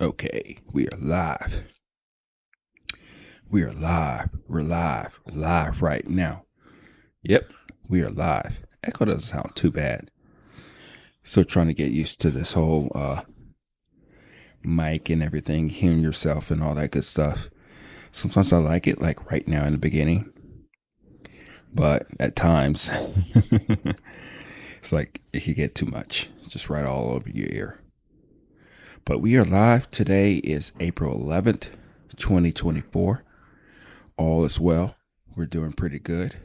Okay, we are live. We are live. We're live. We're live right now. Yep, we are live. Echo doesn't sound too bad. Still trying to get used to this whole mic and everything, hearing yourself and all that good stuff. Sometimes I like it, like right now in the beginning, but at times it's like it can get too much, just right all over your ear. But we are live. Today is April 11th, 2024. All is well. We're doing pretty good.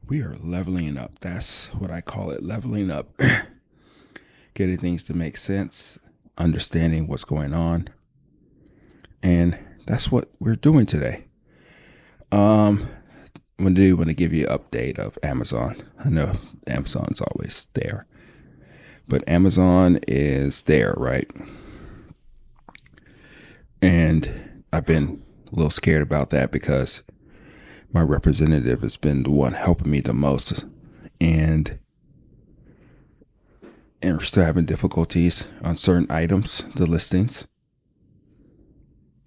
We are leveling up. That's what I call it, leveling up. Getting things to make sense, understanding what's going on. And that's what we're doing today. I want to give you an update of Amazon. I know Amazon's always there, but Amazon is there, right? And I've been a little scared about that because my representative has been the one helping me the most, and we're still having difficulties on certain items, the listings.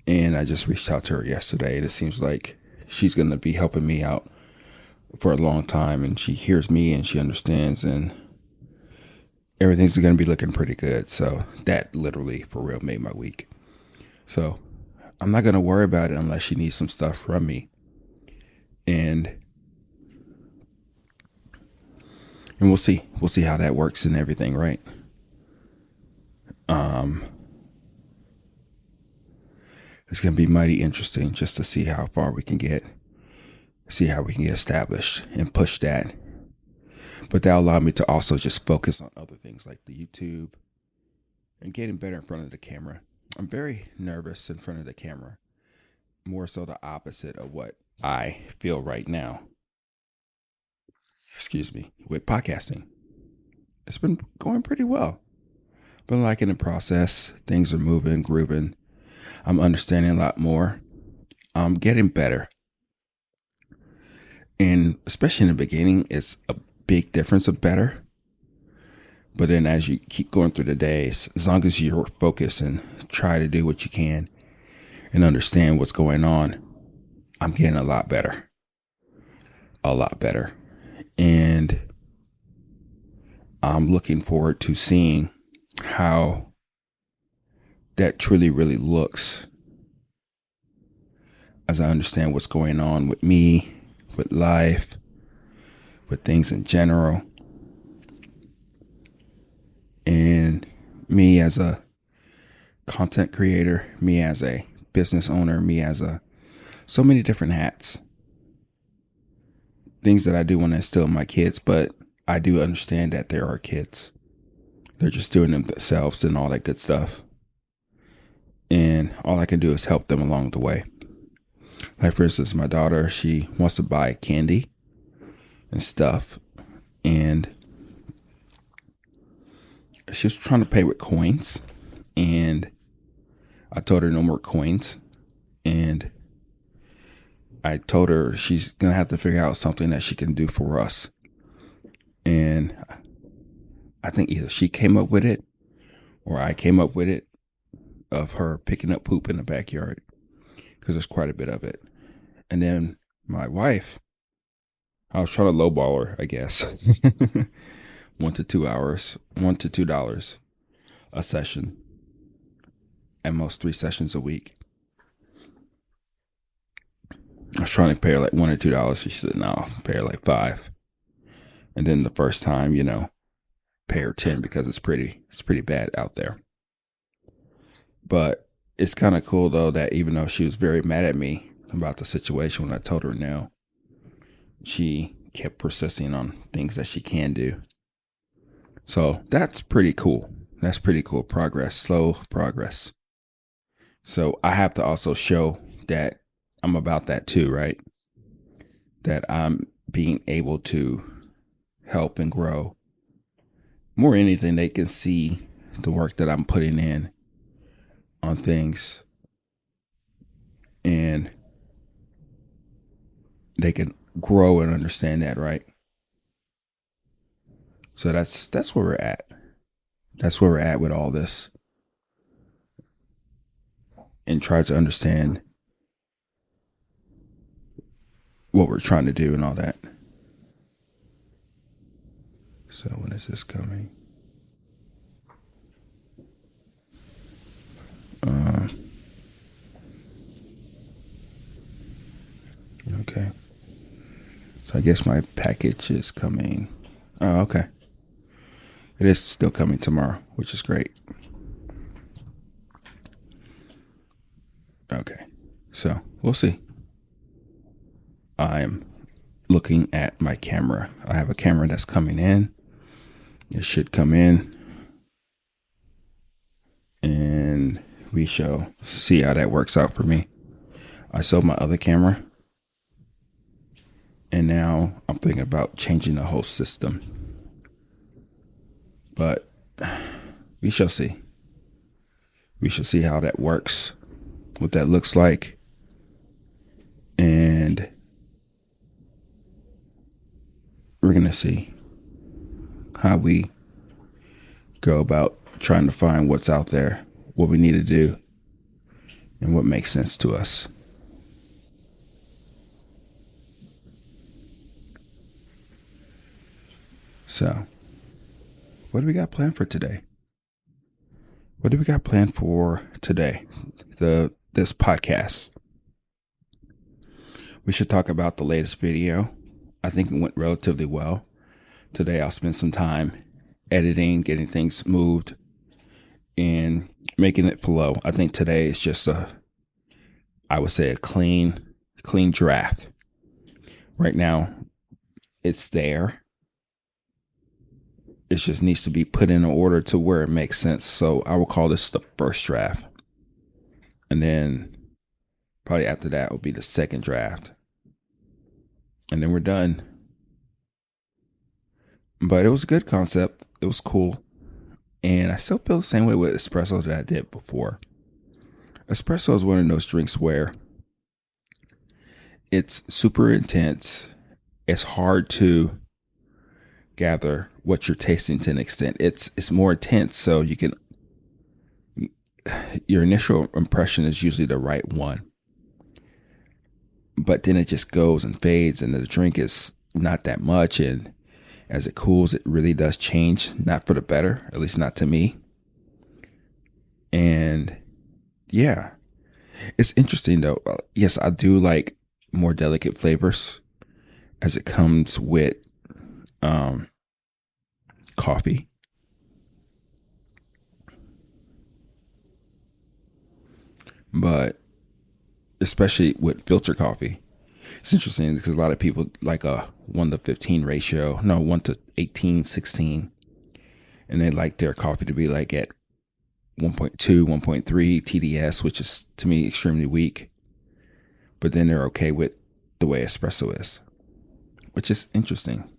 And I just reached out to her yesterday, and it seems like she's going to be helping me out for a long time, and she hears me and she understands, and everything's going to be looking pretty good. So that literally, for real, made my week. So I'm not going to worry about it unless she needs some stuff from me. And we'll see. We'll see how that works and everything, right? It's going to be mighty interesting just to see how far we can get, see how we can get established and push that. But that'll allow me to also just focus on other things like the YouTube and getting better in front of the camera. I'm very nervous in front of the camera, more so the opposite of what I feel right now. Excuse me, with podcasting. It's been going pretty well. Been liking the process. Things are moving, grooving. I'm understanding a lot more. I'm getting better. And especially in the beginning, it's a big difference of better. But then as you keep going through the days, as long as you're focused and try to do what you can and understand what's going on, I'm getting a lot better. A lot better. And I'm looking forward to seeing how that truly, really looks as I understand what's going on with me, with life, with things in general. And me as a content creator, me as a business owner, me as so many different hats. Things that I do want to instill in my kids, but I do understand that there are kids. They're just doing them themselves and all that good stuff. And all I can do is help them along the way. Like, for instance, my daughter, she wants to buy candy and stuff. And she was trying to pay with coins. And I told her no more coins. And I told her she's going to have to figure out something that she can do for us. And I think either she came up with it or I came up with it, of her picking up poop in the backyard, because there's quite a bit of it. And then my wife, I was trying to lowball her, I guess. $1 to $2 a session, at most 3 sessions a week. I was trying to pay her like $1 or $2. She said, no, I'll pay her like $5. And then the first time, pay her 10 because it's pretty bad out there. But it's kind of cool though that even though she was very mad at me about the situation when I told her no, she kept persisting on things that she can do. So that's pretty cool. That's pretty cool progress, slow progress. So I have to also show that I'm about that too, right? That I'm being able to help and grow. More than anything, they can see the work that I'm putting in on things, and they can grow and understand that, right? So that's where we're at. That's where we're at with all this. and try to understand what we're trying to do and all that. So when is this coming? Okay. So I guess my package is coming. Oh, okay. It is still coming tomorrow, which is great. Okay. So we'll see. I'm looking at my camera. I have a camera that's coming in. It should come in. And we shall see how that works out for me. I sold my other camera. And now I'm thinking about changing the whole system. But we shall see. We shall see how that works, what that looks like. And we're going to see how we go about trying to find what's out there, what we need to do, and what makes sense to us. So, what do we got planned for today? What do we got planned for today? This podcast. We should talk about the latest video. I think it went relatively well. Today I'll spend some time editing, getting things moved, and making it flow. I think today is just I would say a clean draft. Right now, it's there. It just needs to be put in order to where it makes sense. So I will call this the first draft. And then probably after that will be the second draft. And then we're done. But it was a good concept. It was cool. And I still feel the same way with espresso that I did before. Espresso is one of those drinks where it's super intense. It's hard to gather what you're tasting to an extent. It's more intense, so you can, your initial impression is usually the right one. But then it just goes and fades, and the drink is not that much, and as it cools, it really does change, not for the better, at least not to me. And yeah, it's interesting though. Yes, I do like more delicate flavors as it comes with coffee. But especially with filter coffee, it's interesting because a lot of people like a 1 to 15 ratio, no, 1 to 18, 16, and they like their coffee to be like at 1.2, 1.3 TDS, which is to me extremely weak. But then they're okay with the way espresso is, which is interesting.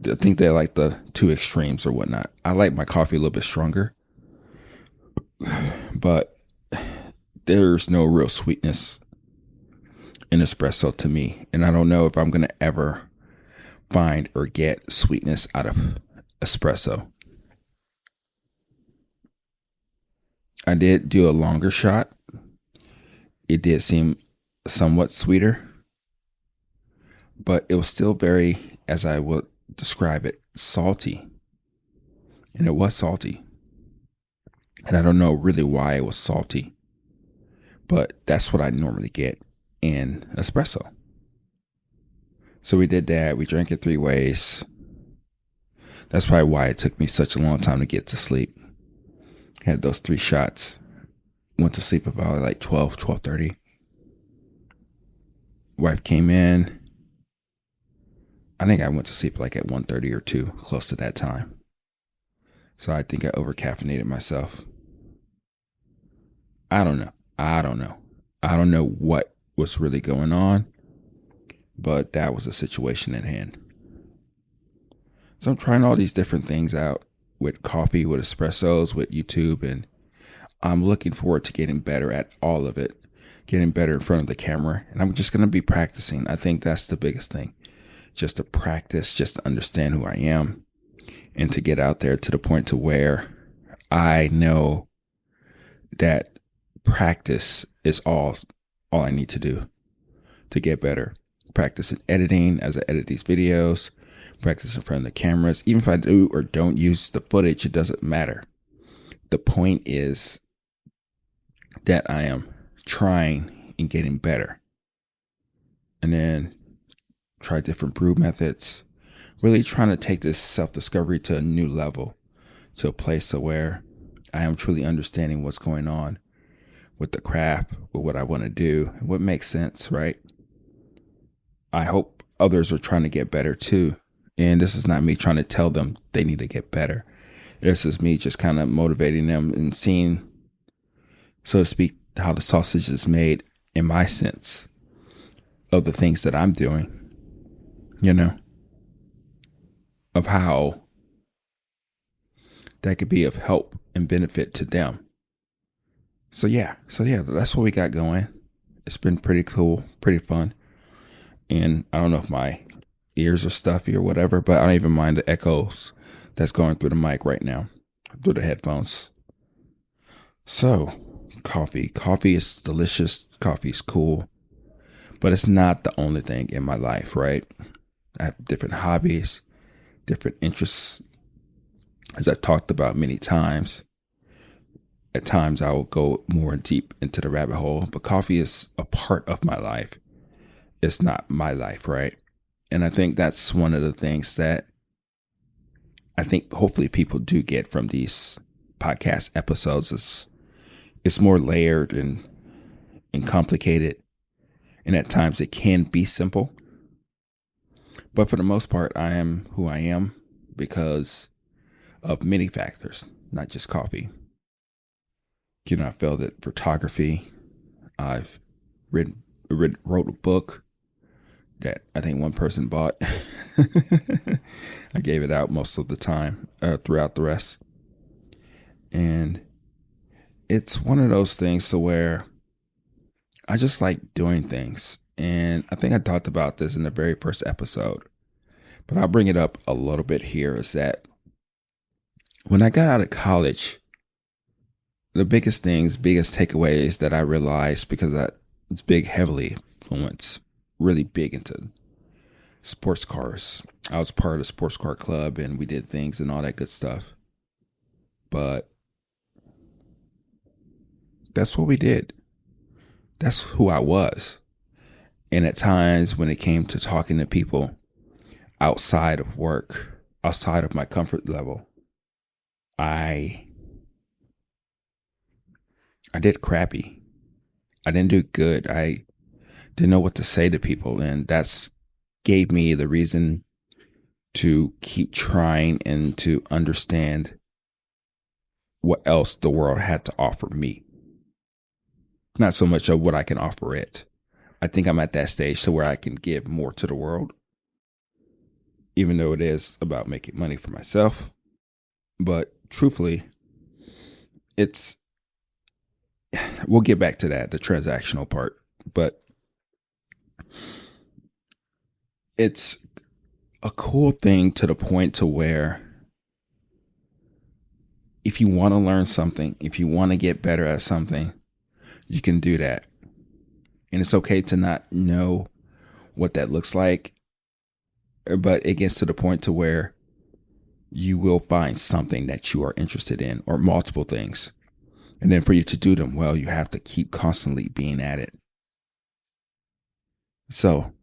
I think they like the two extremes or whatnot. I like my coffee a little bit stronger, but there's no real sweetness in espresso to me. And I don't know if I'm going to ever find or get sweetness out of espresso. I did do a longer shot. It did seem somewhat sweeter, but it was still very, as I would describe it, salty. And it was salty. And I don't know really why it was salty, but that's what I normally get in espresso. So we did that. We drank it 3 ways. That's probably why it took me such a long time to get to sleep. Had those 3 shots. Went to sleep about like 12:30. Wife came in. I think I went to sleep like at 1:30 or 2, close to that time. So I think I over caffeinated myself. I don't know. I don't know what was really going on, but that was the situation at hand. So I'm trying all these different things out with coffee, with espressos, with YouTube, and I'm looking forward to getting better at all of it, getting better in front of the camera. And I'm just going to be practicing. I think that's the biggest thing. Just to practice, just to understand who I am, and to get out there to the point to where I know that practice is all I need to do to get better. Practice in editing as I edit these videos, practice in front of the cameras. Even if I do or don't use the footage, it doesn't matter. The point is that I am trying and getting better. And then try different brew methods. Really trying to take this self-discovery to a new level, to a place where I am truly understanding what's going on with the craft, with what I want to do, what makes sense, right? I hope others are trying to get better too. And this is not me trying to tell them they need to get better. This is me just kind of motivating them and seeing, so to speak, how the sausage is made in my sense of the things that I'm doing, of how that could be of help and benefit to them. So yeah, that's what we got going. It's been pretty cool, pretty fun. And I don't know if my ears are stuffy or whatever, but I don't even mind the echoes that's going through the mic right now, through the headphones. So, coffee is delicious. Coffee's cool, but it's not the only thing in my life, right? I have different hobbies, different interests, as I've talked about many times. At times I will go more deep into the rabbit hole, but coffee is a part of my life. It's not my life, right? And I think that's one of the things that I think hopefully people do get from these podcast episodes. It's more layered and complicated. And at times it can be simple. But for the most part, I am who I am because of many factors, not just coffee. I felt that photography. I've wrote a book that I think one person bought. I gave it out most of the time throughout the rest. And it's one of those things to where I just like doing things. And I think I talked about this in the very first episode, but I'll bring it up a little bit here, is that when I got out of college, the biggest takeaways that I realized, because I was heavily influenced, really big into sports cars. I was part of the sports car club and we did things and all that good stuff. But that's what we did. That's who I was. And at times when it came to talking to people outside of work, outside of my comfort level, I did crappy. I didn't do good. I didn't know what to say to people. And that's gave me the reason to keep trying and to understand what else the world had to offer me. Not so much of what I can offer it. I think I'm at that stage to where I can give more to the world, even though it is about making money for myself. But truthfully, we'll get back to that, the transactional part, but it's a cool thing to the point to where if you want to learn something, if you want to get better at something, you can do that. And it's okay to not know what that looks like, but it gets to the point to where you will find something that you are interested in, or multiple things. And then for you to do them well, you have to keep constantly being at it. So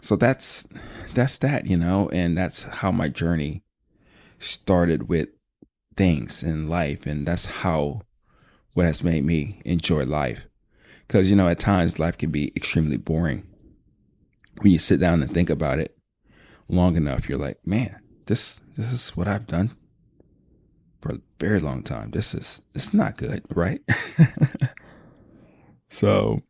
that's that, and that's how my journey started with things in life. And that's what has made me enjoy life. Because, at times life can be extremely boring. When you sit down and think about it long enough, you're like, man, this is what I've done for a very long time. It's not good, right? So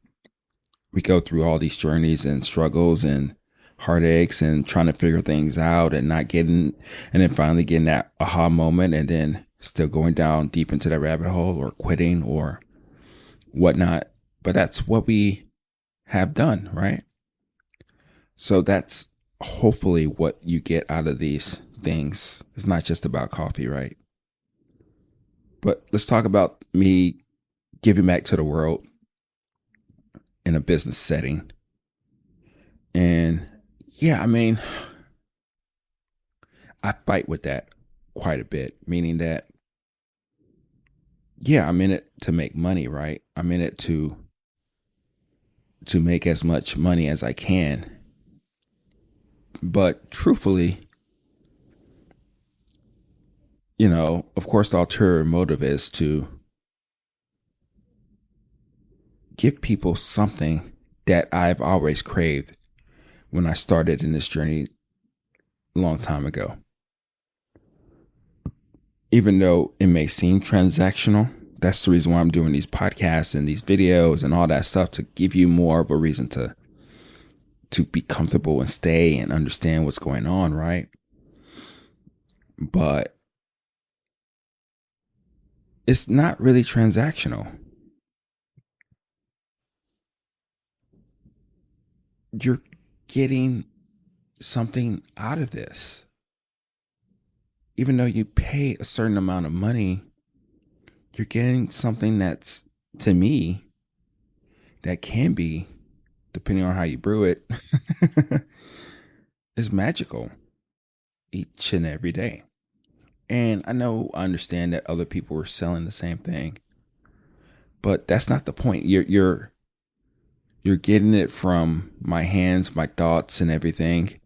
we go through all these journeys and struggles and heartaches and trying to figure things out and and then finally getting that aha moment, and then still going down deep into that rabbit hole or quitting or whatnot. But that's what we have done, right? So that's hopefully what you get out of these things. It's not just about coffee, right? But let's talk about me giving back to the world in a business setting. And yeah, I mean, I fight with that quite a bit, meaning that, yeah, I'm in it to make money, right? I'm in it to make as much money as I can. But truthfully, of course, the ulterior motive is to give people something that I've always craved when I started in this journey a long time ago. Even though it may seem transactional, that's the reason why I'm doing these podcasts and these videos and all that stuff, to give you more of a reason to be comfortable and stay and understand what's going on, right? But it's not really transactional. You're getting something out of this. Even though you pay a certain amount of money, you're getting something that's, to me, that can be, depending on how you brew it, is magical each and every day. And I understand that other people are selling the same thing, but that's not the point. You're getting it from my hands, my thoughts, and everything.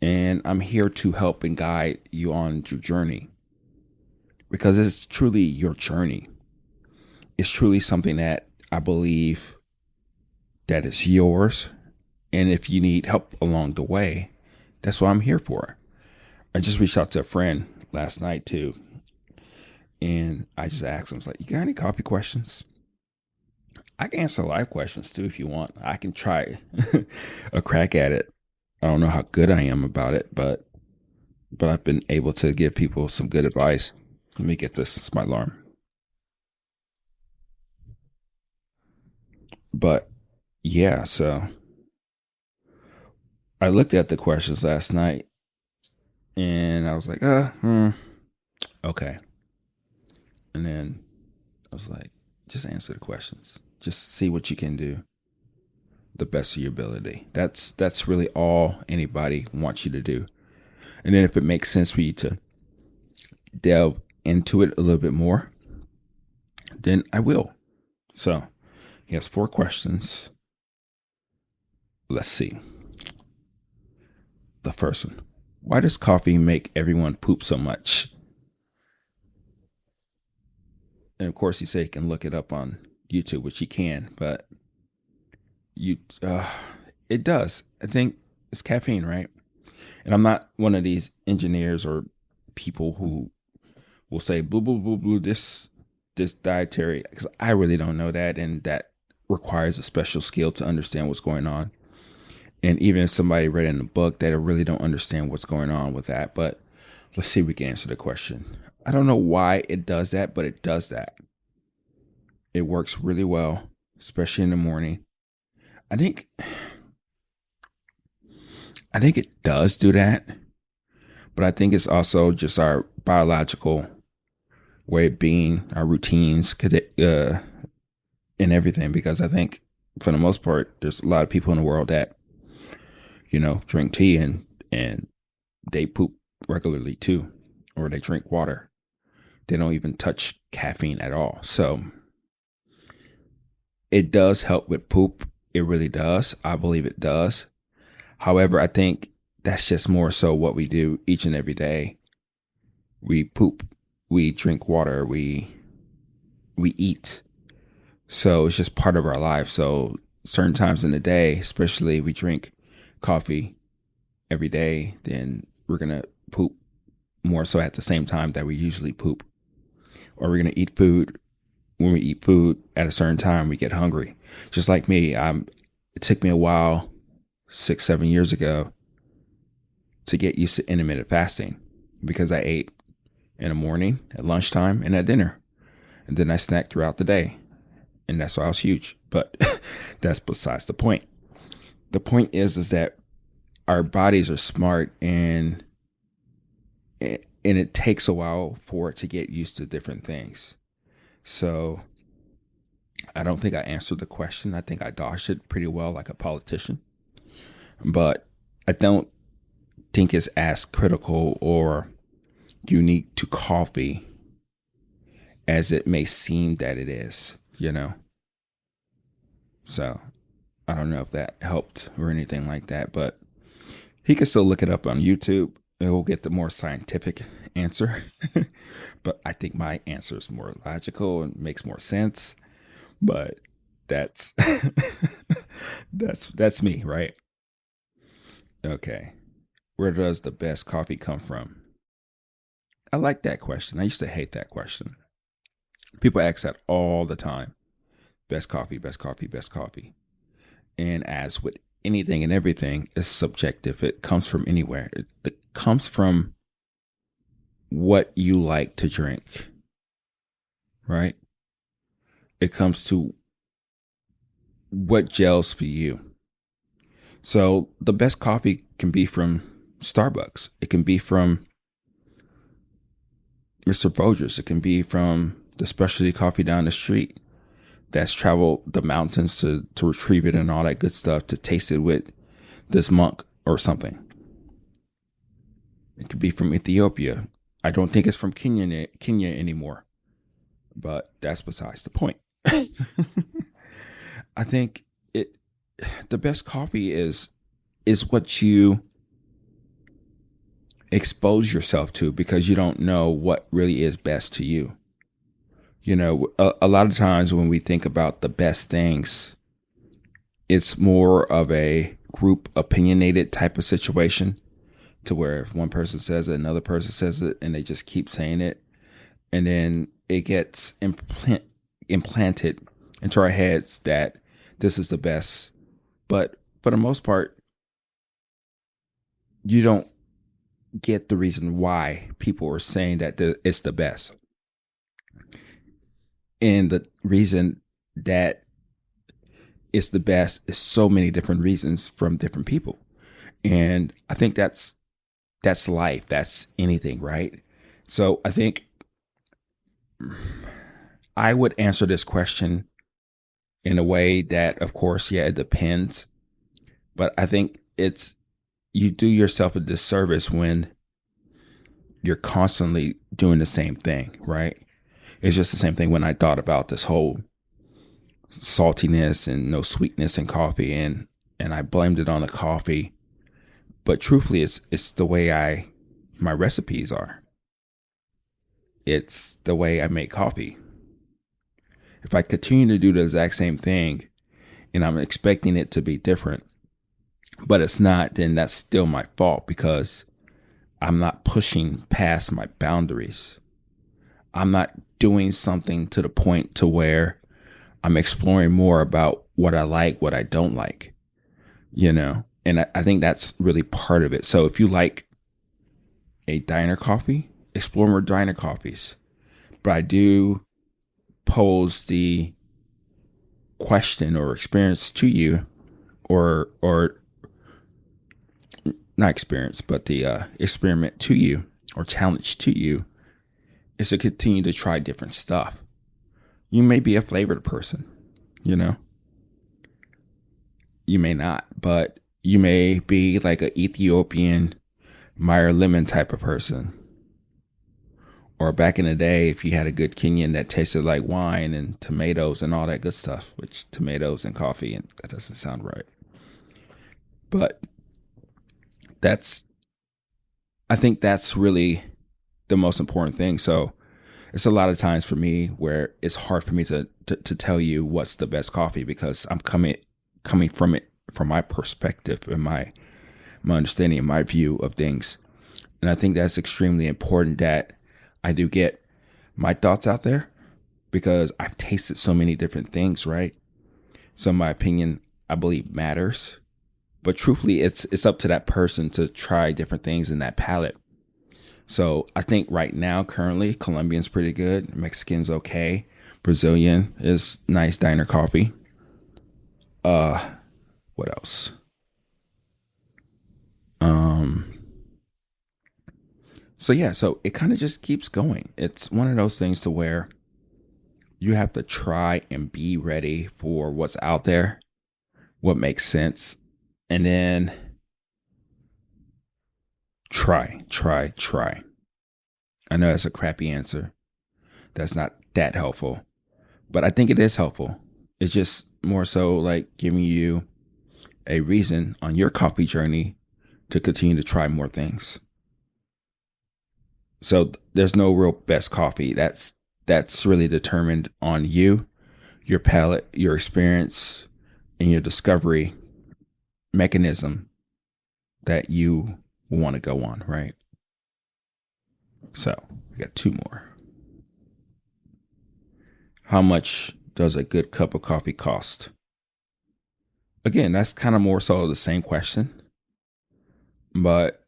And I'm here to help and guide you on your journey, because it's truly your journey. It's truly something that I believe that is yours. And if you need help along the way, that's what I'm here for. I just reached out to a friend last night too. And I just asked him, I was like, you got any coffee questions? I can answer live questions too if you want. I can try a crack at it. I don't know how good I am about it, but I've been able to give people some good advice. Let me get this. It's my alarm. But yeah, so I looked at the questions last night and I was like, okay. And then I was like, just answer the questions. Just see what you can do the best of your ability. That's really all anybody wants you to do. And then if it makes sense for you to delve into it a little bit more, then I will. So he has 4 questions. Let's see. The first one: why does coffee make everyone poop so much? And of course, he said he can look it up on YouTube, which he can, but you, it does. I think it's caffeine, right? And I'm not one of these engineers or people who will say blue, blue, blue, blue, this dietary, because I really don't know that, and that requires a special skill to understand what's going on. And even if somebody read in a book, they really don't understand what's going on with that. But let's see if we can answer the question. I don't know why it does that, but it does that. It works really well, especially in the morning. I think I think it does do that, but I think it's also just our biological way of being, our routines, and everything. Because I think, for the most part, there's a lot of people in the world that drink tea and they poop regularly too, or they drink water. They don't even touch caffeine at all. So it does help with poop. It really does. I believe it does. However, I think that's just more so what we do each and every day. We poop, we drink water, we eat. So it's just part of our life. So certain times in the day, especially if we drink coffee every day, then we're gonna poop more so at the same time that we usually poop. Or we're gonna eat food. When we eat food at a certain time, we get hungry. Just like me, it took me a while, 6, 7 years ago, to get used to intermittent fasting, because I ate in the morning, at lunchtime, and at dinner. And then I snacked throughout the day. And that's why I was huge. But that's besides the point. The point is that our bodies are smart, and it takes a while for it to get used to different things. So I don't think I answered the question. I think I dodged it pretty well, like a politician. But I don't think it's as critical or unique to coffee as it may seem that it is, you know? So I don't know if that helped or anything like that, but he can still look it up on YouTube. He'll get the more scientific answer. But I think my answer is more logical and makes more sense. But that's that's me, right? Okay. Where does the best coffee come from? I like that question. I used to hate that question. People ask that all the time. Best coffee, best coffee, best coffee. And as with anything and everything, it's subjective. It comes from anywhere. It comes from what you like to drink, right? It comes to what gels for you. So the best coffee can be from Starbucks. It can be from Mr. Folgers. It can be from the specialty coffee down the street that's traveled the mountains to retrieve it and all that good stuff to taste it with this monk or something. It could be from Ethiopia. I don't think it's from Kenya anymore, but that's besides the point. I think it the best coffee is what you expose yourself to because you don't know what really is best to you. You know, a lot of times when we think about the best things, it's more of a group opinionated type of situation to where if one person says it, another person says it, and they just keep saying it. And then it gets implanted into our heads that this is the best. But for the most part, you don't get the reason why people are saying that it's the best. And the reason that it's the best is so many different reasons from different people. And I think that's life. That's anything, right? So I think I would answer this question in a way that, of course, yeah, it depends. But I think it's you do yourself a disservice when you're constantly doing the same thing, right? It's just the same thing when I thought about this whole saltiness and no sweetness in coffee and I blamed it on the coffee. But truthfully it's the way my recipes are. It's the way I make coffee. If I continue to do the exact same thing and I'm expecting it to be different, but it's not, then that's still my fault because I'm not pushing past my boundaries. I'm not doing something to the point to where I'm exploring more about what I like, what I don't like, you know? And I think that's really part of it. So if you like a diner coffee, explore more diner coffees. But I do pose the question or experience to you or not experience, but the experiment to you or challenge to you is to continue to try different stuff. You may be a flavored person, you know, you may not, but you may be like an Ethiopian Meyer lemon type of person. Or back in the day, if you had a good Kenyan that tasted like wine and tomatoes and all that good stuff, which tomatoes and coffee, and that doesn't sound right. But that's, I think that's really the most important thing. So it's a lot of times for me where it's hard for me to tell you what's the best coffee because I'm coming from it from my perspective and my understanding and my view of things. And I think that's extremely important that I do get my thoughts out there because I've tasted so many different things, right? So my opinion, I believe, matters. But truthfully, it's up to that person to try different things in that palate. So I think right now, currently, Colombian's pretty good. Mexican's okay. Brazilian is nice diner coffee. What else? So yeah, so it kind of just keeps going. It's one of those things to where you have to try and be ready for what's out there, what makes sense, and then try. I know that's a crappy answer. That's not that helpful, but I think it is helpful. It's just more so like giving you a reason on your coffee journey to continue to try more things. So there's no real best coffee. That's really determined on you, your palate, your experience, and your discovery mechanism that you want to go on, right? So we got two more. How much does a good cup of coffee cost? Again, that's kind of more so the same question, but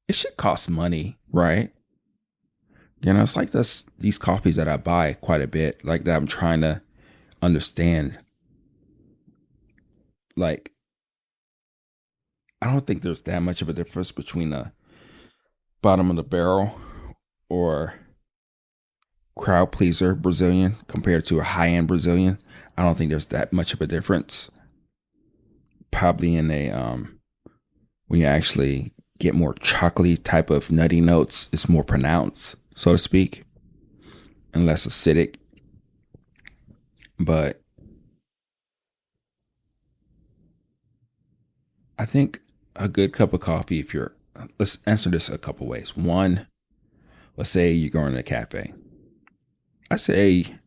it should cost money, right? It's like these coffees that I buy quite a bit, like that I'm trying to understand. Like, I don't think there's that much of a difference between a bottom of the barrel or crowd pleaser Brazilian compared to a high end Brazilian. I don't think there's that much of a difference. Probably in a when you actually get more chocolatey type of nutty notes, it's more pronounced, so to speak, and less acidic. But I think a good cup of coffee, if you're, let's answer this a couple ways. One, let's say you're going to a cafe. I say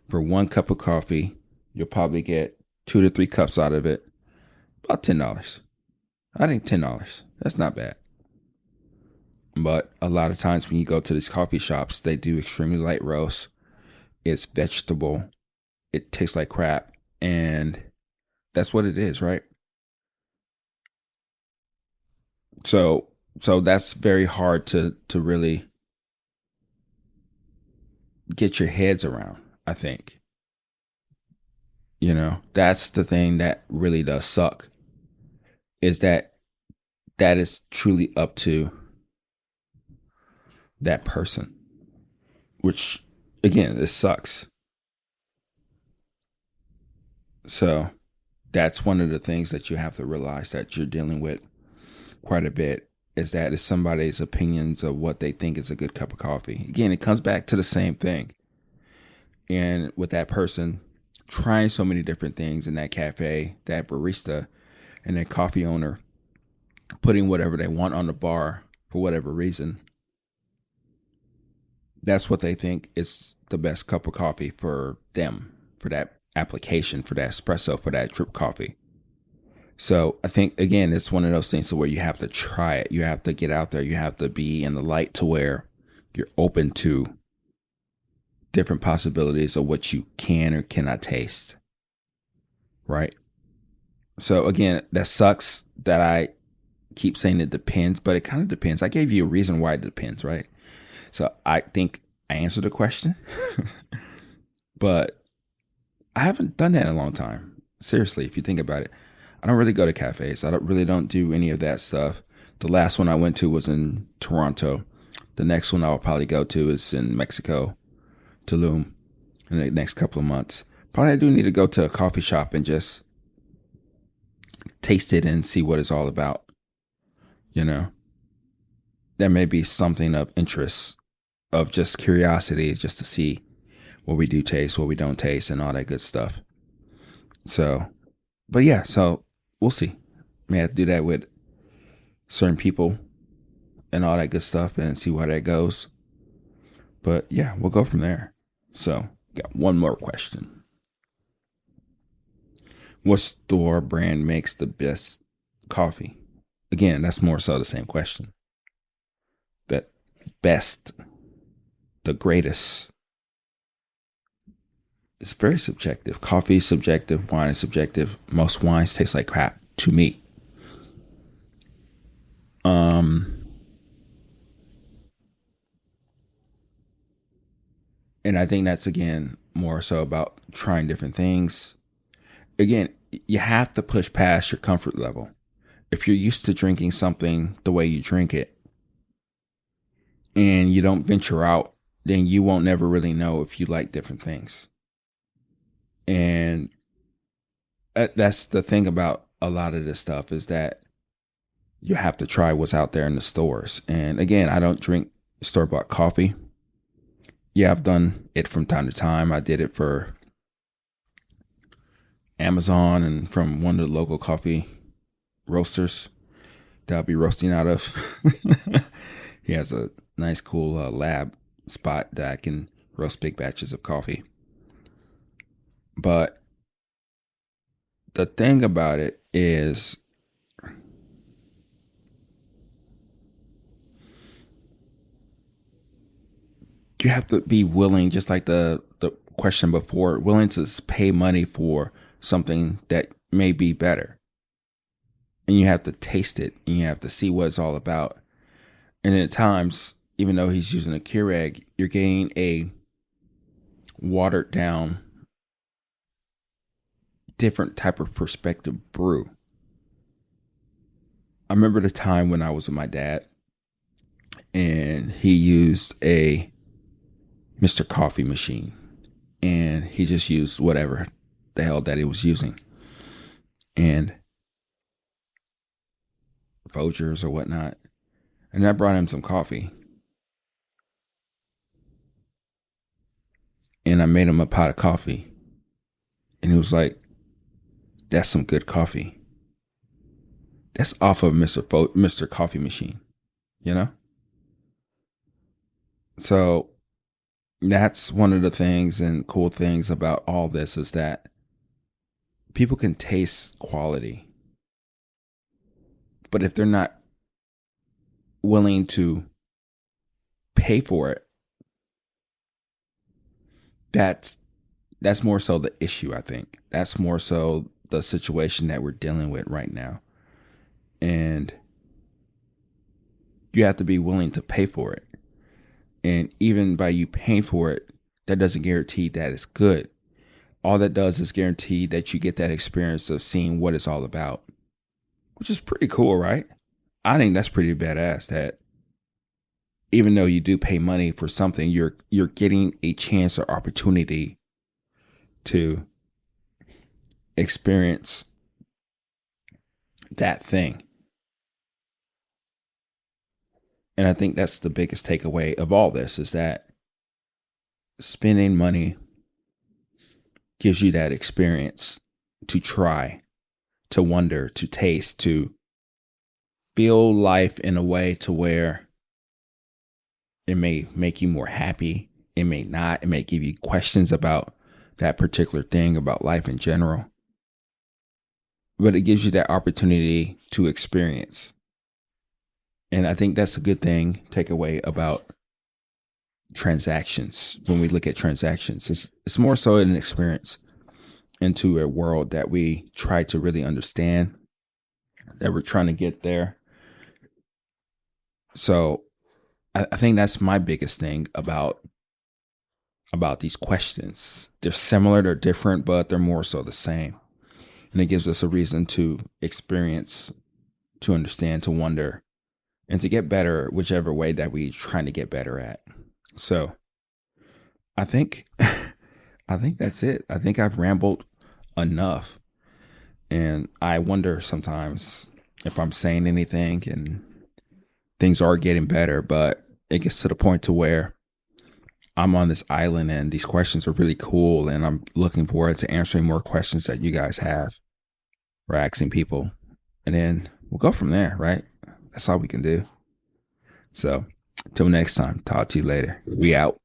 for one cup of coffee, you'll probably get 2 to 3 cups out of it, about $10. I think $10. That's not bad. But a lot of times when you go to these coffee shops, they do extremely light roast. It's vegetable. It tastes like crap. And that's what it is, right? So that's very hard to really get your heads around, I think. That's the thing that really does suck, is that is truly up to that person, which again, this sucks. So that's one of the things that you have to realize that you're dealing with quite a bit, is that it's somebody's opinions of what they think is a good cup of coffee. Again, it comes back to the same thing. And with that person trying so many different things in that cafe, that barista and that coffee owner putting whatever they want on the bar for whatever reason, that's what they think is the best cup of coffee for them, for that application, for that espresso, for that drip coffee. So I think, again, it's one of those things where you have to try it. You have to get out there. You have to be in the light to where you're open to different possibilities of what you can or cannot taste. Right. So again, that sucks that I keep saying it depends, but it kind of depends. I gave you a reason why it depends, right? So I think I answered the question, but I haven't done that in a long time. Seriously, if you think about it, I don't really go to cafes. I don't do any of that stuff. The last one I went to was in Toronto. The next one I'll probably go to is in Mexico, Tulum, in the next couple of months. Probably I do need to go to a coffee shop and just taste it and see what it's all about. There may be something of interest, of just curiosity, just to see what we do taste, what we don't taste, and all that good stuff. So, but yeah, so we'll see. May have to do that with certain people and all that good stuff and see where that goes. But yeah, we'll go from there. So, got one more question. What store brand makes the best coffee? Again, that's more so the same question. That best, the greatest. It's very subjective. Coffee is subjective. Wine is subjective. Most wines taste like crap to me. And I think that's, again, more so about trying different things. Again, you have to push past your comfort level. If you're used to drinking something the way you drink it and you don't venture out then you won't never really know if you like different things. And that's the thing about a lot of this stuff is that you have to try what's out there in the stores. And again, I don't drink store bought coffee. Yeah, I've done it from time to time. I did it for Amazon and from one of the local coffee roasters that I'll be roasting out of. He has a nice, cool lab spot that I can roast big batches of coffee. But the thing about it is, you have to be willing, just like the question before, willing to pay money for something that may be better. And you have to taste it and you have to see what it's all about. And at times, even though he's using a Keurig, you're getting a watered down, different type of perspective brew. I remember the time when I was with my dad and he used a Mr. Coffee machine and he just used whatever the hell that he was using and Folgers or whatnot. And I brought him some coffee and I made him a pot of coffee. And he was like, that's some good coffee. That's off of Mr. Coffee machine, you know? So that's one of the things and cool things about all this is that people can taste quality. But if they're not willing to pay for it, that's more so the issue, I think. That's more so the situation that we're dealing with right now. And you have to be willing to pay for it. And even by you paying for it, that doesn't guarantee that it's good. All that does is guarantee that you get that experience of seeing what it's all about, which is pretty cool, right? I think that's pretty badass that even though you do pay money for something, you're getting a chance or opportunity to experience that thing. And I think that's the biggest takeaway of all this is that spending money gives you that experience to try, to wonder, to taste, to feel life in a way to where it may make you more happy. It may not. It may give you questions about that particular thing, about life in general. But it gives you that opportunity to experience. And I think that's a good thing, takeaway about transactions. When we look at transactions, it's more so an experience into a world that we try to really understand, that we're trying to get there. So I think that's my biggest thing about these questions. They're similar, they're different, but they're more so the same. And it gives us a reason to experience, to understand, to wonder, and to get better, whichever way that we're trying to get better at. So I think I think that's it. I think I've rambled enough. And I wonder sometimes if I'm saying anything and things are getting better, but it gets to the point to where I'm on this island and these questions are really cool and I'm looking forward to answering more questions that you guys have or asking people. And then we'll go from there, right? That's all we can do. So, till next time, talk to you later. We out.